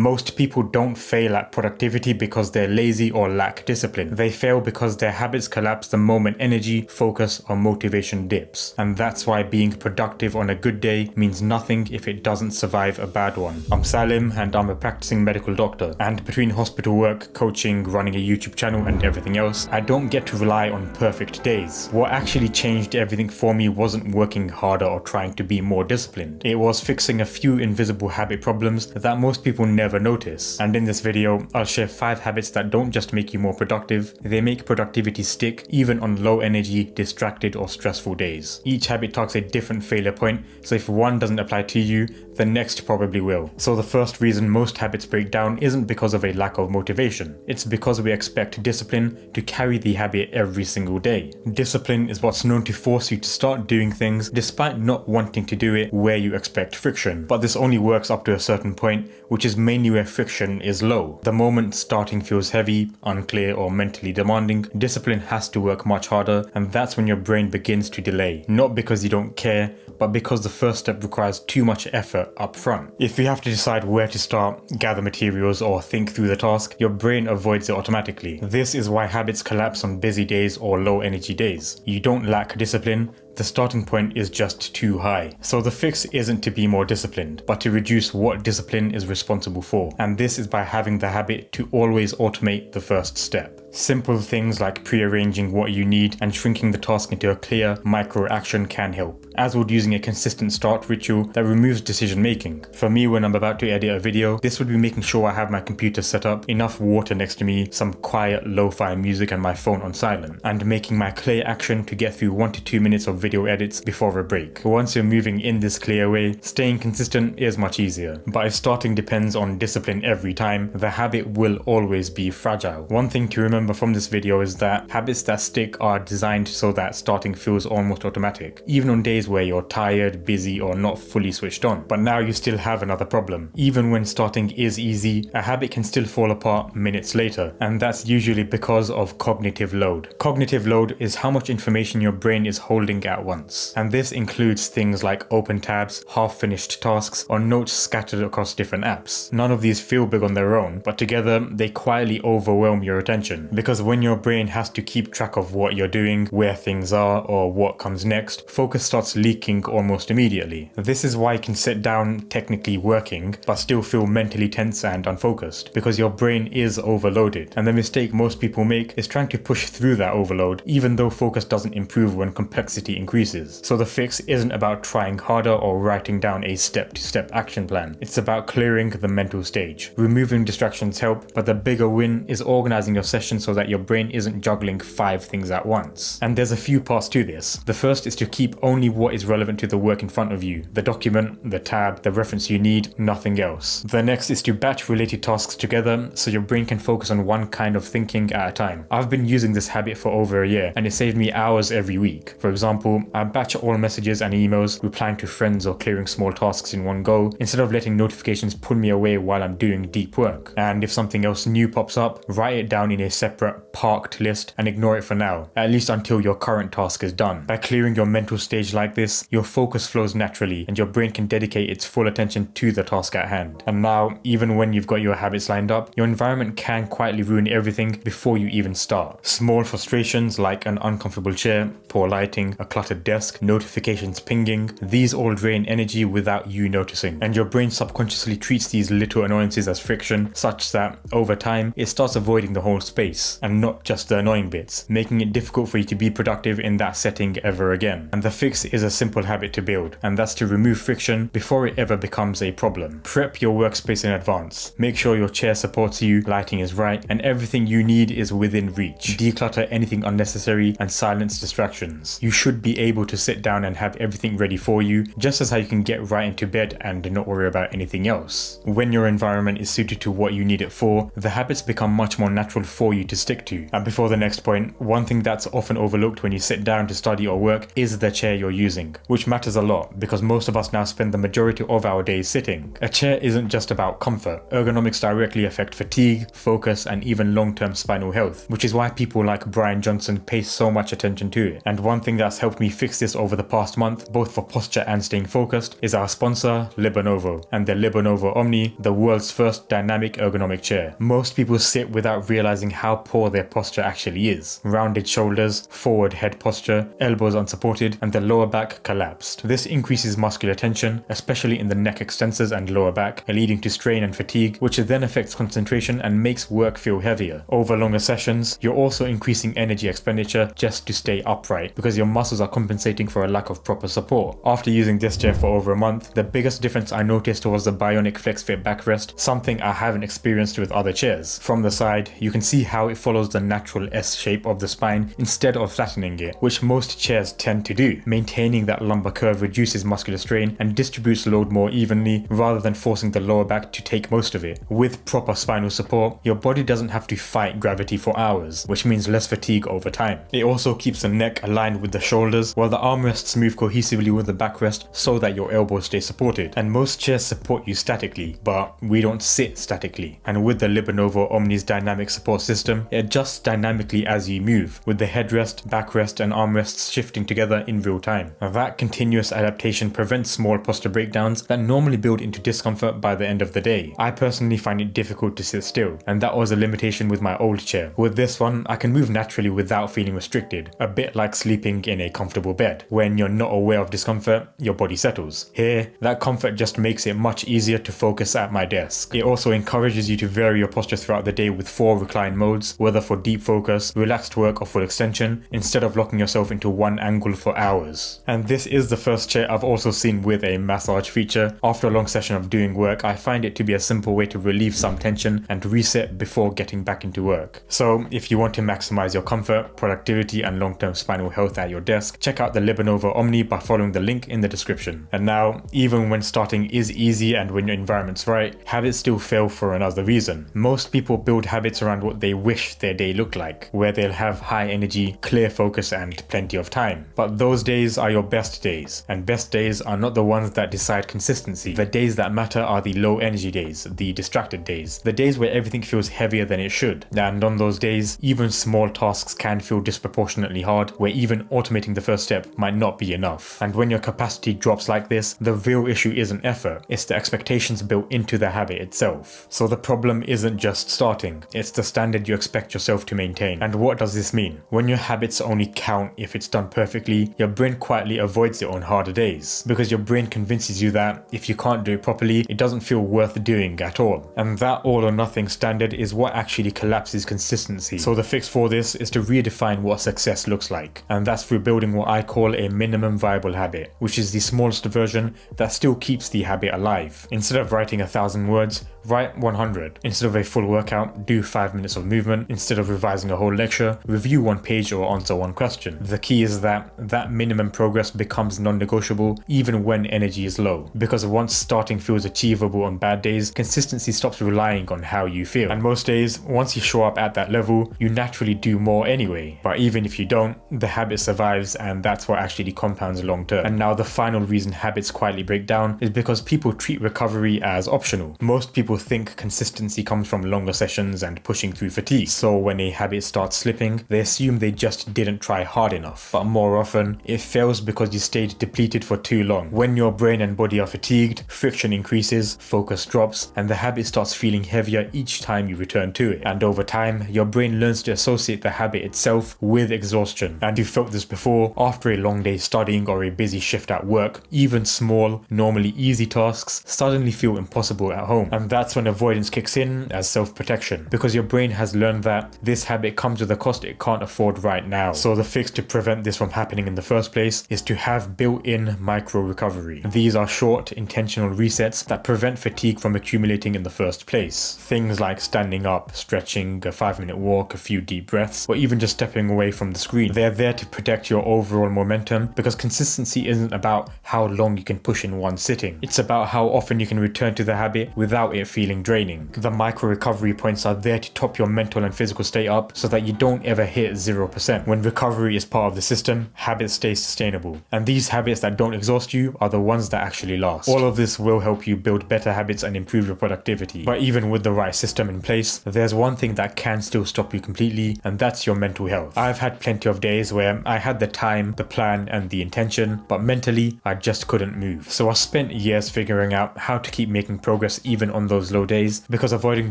Most people don't fail at productivity because they're lazy or lack discipline. They fail because their habits collapse the moment energy, focus, or motivation dips. And that's why being productive on a good day means nothing if it doesn't survive a bad one. I'm Salim and I'm a practicing medical doctor. And between hospital work, coaching, running a YouTube channel and everything else, I don't get to rely on perfect days. What actually changed everything for me wasn't working harder or trying to be more disciplined. It was fixing a few invisible habit problems that most people never notice. And in this video, I'll share 5 habits that don't just make you more productive, they make productivity stick even on low energy, distracted or stressful days. Each habit targets a different failure point, so if one doesn't apply to you, the next probably will. So the first reason most habits break down isn't because of a lack of motivation. It's because we expect discipline to carry the habit every single day. Discipline is what's known to force you to start doing things despite not wanting to do it where you expect friction. But this only works up to a certain point, which is mainly where friction is low. The moment starting feels heavy, unclear or mentally demanding, discipline has to work much harder, and that's when your brain begins to delay. Not because you don't care, but because the first step requires too much effort up front. If you have to decide where to start, gather materials or think through the task, your brain avoids it automatically. This is why habits collapse on busy days or low energy days. You don't lack discipline, the starting point is just too high. So the fix isn't to be more disciplined, but to reduce what discipline is responsible for. And this is by having the habit to always automate the first step. Simple things like pre-arranging what you need and shrinking the task into a clear micro action can help, as would using a consistent start ritual that removes decision making. For me, when I'm about to edit a video, this would be making sure I have my computer set up, enough water next to me, some quiet lo-fi music and my phone on silent, and making my clear action to get through 1 to 2 minutes of video edits before a break. Once you're moving in this clear way, staying consistent is much easier. But if starting depends on discipline every time, the habit will always be fragile. One thing to remember from this video is that habits that stick are designed so that starting feels almost automatic, even on days where you're tired, busy, or not fully switched on. But now you still have another problem. Even when starting is easy, a habit can still fall apart minutes later, and that's usually because of cognitive load. Cognitive load is how much information your brain is holding at once, and this includes things like open tabs, half-finished tasks, or notes scattered across different apps. None of these feel big on their own, but together they quietly overwhelm your attention, because when your brain has to keep track of what you're doing, where things are, or what comes next, focus starts leaking almost immediately. This is why you can sit down technically working, but still feel mentally tense and unfocused, because your brain is overloaded. And the mistake most people make is trying to push through that overload, even though focus doesn't improve when complexity increases. So the fix isn't about trying harder or writing down a step-to-step action plan. It's about clearing the mental stage. Removing distractions help, but the bigger win is organizing your session so that your brain isn't juggling 5 things at once. And there's a few parts to this. The first is to keep only what is relevant to the work in front of you. The document, the tab, the reference you need, nothing else. The next is to batch related tasks together so your brain can focus on one kind of thinking at a time. I've been using this habit for over a year and it saved me hours every week. For example, I batch all messages and emails, replying to friends or clearing small tasks in one go, instead of letting notifications pull me away while I'm doing deep work. And if something else new pops up, write it down in a separate parked list and ignore it for now, at least until your current task is done. By clearing your mental stage like this, your focus flows naturally and your brain can dedicate its full attention to the task at hand. And now, even when you've got your habits lined up, your environment can quietly ruin everything before you even start. Small frustrations like an uncomfortable chair, poor lighting, a cluttered desk, notifications pinging, these all drain energy without you noticing. And your brain subconsciously treats these little annoyances as friction, such that over time, it starts avoiding the whole space and not just the annoying bits, making it difficult for you to be productive in that setting ever again. And the fix is a simple habit to build, and that's to remove friction before it ever becomes a problem. Prep your workspace in advance. Make sure your chair supports you, lighting is right, and everything you need is within reach. Declutter anything unnecessary and silence distractions. You should be able to sit down and have everything ready for you, just as how you can get right into bed and not worry about anything else. When your environment is suited to what you need it for, the habits become much more natural for you you to stick to. And before the next point, one thing that's often overlooked when you sit down to study or work is the chair you're using, which matters a lot because most of us now spend the majority of our days sitting. A chair isn't just about comfort. Ergonomics directly affect fatigue, focus, and even long-term spinal health, which is why people like Brian Johnson pay so much attention to it. And one thing that's helped me fix this over the past month, both for posture and staying focused, is our sponsor, LiberNovo, and the LiberNovo Omni, the world's first dynamic ergonomic chair. Most people sit without realizing how poor their posture actually is. Rounded shoulders, forward head posture, elbows unsupported, and the lower back collapsed. This increases muscular tension, especially in the neck extensors and lower back, leading to strain and fatigue, which then affects concentration and makes work feel heavier. Over longer sessions, you're also increasing energy expenditure just to stay upright because your muscles are compensating for a lack of proper support. After using this chair for over a month, the biggest difference I noticed was the Bionic FlexFit backrest, something I haven't experienced with other chairs. From the side, you can see how it follows the natural S shape of the spine instead of flattening it, which most chairs tend to do. Maintaining that lumbar curve reduces muscular strain and distributes load more evenly rather than forcing the lower back to take most of it. With proper spinal support, your body doesn't have to fight gravity for hours, which means less fatigue over time. It also keeps the neck aligned with the shoulders while the armrests move cohesively with the backrest so that your elbows stay supported. And most chairs support you statically, but we don't sit statically. And with the LiberNovo Omni's dynamic support system, it adjusts dynamically as you move, with the headrest, backrest, and armrests shifting together in real time. Now, that continuous adaptation prevents small posture breakdowns that normally build into discomfort by the end of the day. I personally find it difficult to sit still, and that was a limitation with my old chair. With this one, I can move naturally without feeling restricted, a bit like sleeping in a comfortable bed. When you're not aware of discomfort, your body settles. Here, that comfort just makes it much easier to focus at my desk. It also encourages you to vary your posture throughout the day with 4 recline modes, whether for deep focus, relaxed work, or full extension, instead of locking yourself into one angle for hours. And this is the first chair I've also seen with a massage feature. After a long session of doing work, I find it to be a simple way to relieve some tension and reset before getting back into work. So if you want to maximize your comfort, productivity, and long-term spinal health at your desk, check out the LiberNovo Omni by following the link in the description. And now, even when starting is easy and when your environment's right, habits still fail for another reason. Most people build habits around what they wish their day looked like, where they'll have high energy, clear focus, and plenty of time. But those days are your best days, and best days are not the ones that decide consistency. The days that matter are the low energy days, the distracted days, the days where everything feels heavier than it should. And on those days, even small tasks can feel disproportionately hard, where even automating the first step might not be enough. And when your capacity drops like this, the real issue isn't effort, it's the expectations built into the habit itself. So the problem isn't just starting, it's the standard you expect yourself to maintain. And what does this mean? When your habits only count if it's done perfectly, your brain quietly avoids it on harder days, because your brain convinces you that if you can't do it properly, it doesn't feel worth doing at all. And that all or nothing standard is what actually collapses consistency. So the fix for this is to redefine what success looks like, and that's through building what I call a minimum viable habit, which is the smallest version that still keeps the habit alive. Instead of writing 1,000 words, write 100. Instead of a full workout, do 5 minutes of movement. Instead of revising a whole lecture, review 1 page or answer 1 question. The key is that minimum progress becomes non-negotiable even when energy is low, because once starting feels achievable on bad days, consistency stops relying on how you feel. And most days, once you show up at that level, you naturally do more anyway. But even if you don't, the habit survives, and that's what actually compounds long term. And now the final reason habits quietly break down is because people treat recovery as optional. Most people think consistency comes from longer sessions and pushing through fatigue. So when a habit starts slipping, they assume they just didn't try hard enough. But more often, it fails because you stayed depleted for too long. When your brain and body are fatigued, friction increases, focus drops, and the habit starts feeling heavier each time you return to it. And over time, your brain learns to associate the habit itself with exhaustion. And you felt this before, after a long day studying or a busy shift at work, even small, normally easy tasks suddenly feel impossible at home. And that's when avoidance kicks in as self-protection, because your brain has learned that this habit comes with a cost it can't afford right now. So the fix to prevent this from happening in the first place is to have built-in micro recovery. These are short, intentional resets that prevent fatigue from accumulating in the first place. Things like standing up, stretching, a 5-minute walk, a few deep breaths, or even just stepping away from the screen. They're there to protect your overall momentum, because consistency isn't about how long you can push in one sitting. It's about how often you can return to the habit without it feeling draining. The micro recovery points are there to top your mental mental and physical state up so that you don't ever hit 0%. When recovery is part of the system, habits stay sustainable. And these habits that don't exhaust you are the ones that actually last. All of this will help you build better habits and improve your productivity. But even with the right system in place, there's one thing that can still stop you completely, and that's your mental health. I've had plenty of days where I had the time, the plan, and the intention, but mentally, I just couldn't move. So I spent years figuring out how to keep making progress even on those low days, because avoiding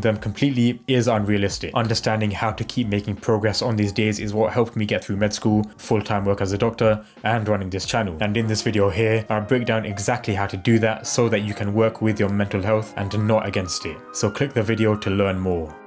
them completely is unrealistic. Understanding how to keep making progress on these days is what helped me get through med school, full-time work as a doctor, and running this channel. And in this video here, I'll break down exactly how to do that so that you can work with your mental health and not against it. So click the video to learn more.